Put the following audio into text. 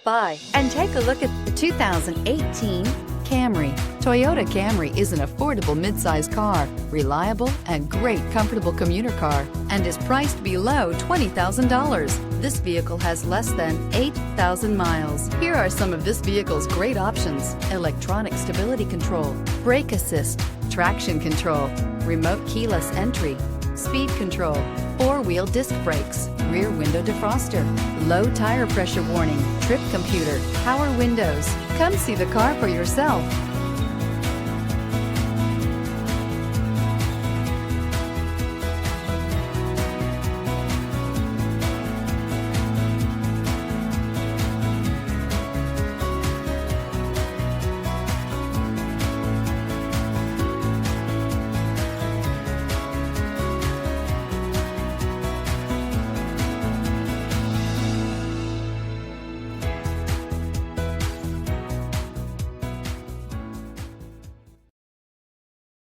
by and take a look at the 2018 Camry. Toyota Camry is an affordable midsize car, reliable and great comfortable commuter car, and is priced below $20,000. This vehicle has less than 8,000 miles. Here are some of this vehicle's great options: electronic stability control, brake assist, traction control, remote keyless entry, speed control, four-wheel disc brakes, rear window defroster, low tire pressure warning, trip computer, power windows. Come see the car for yourself.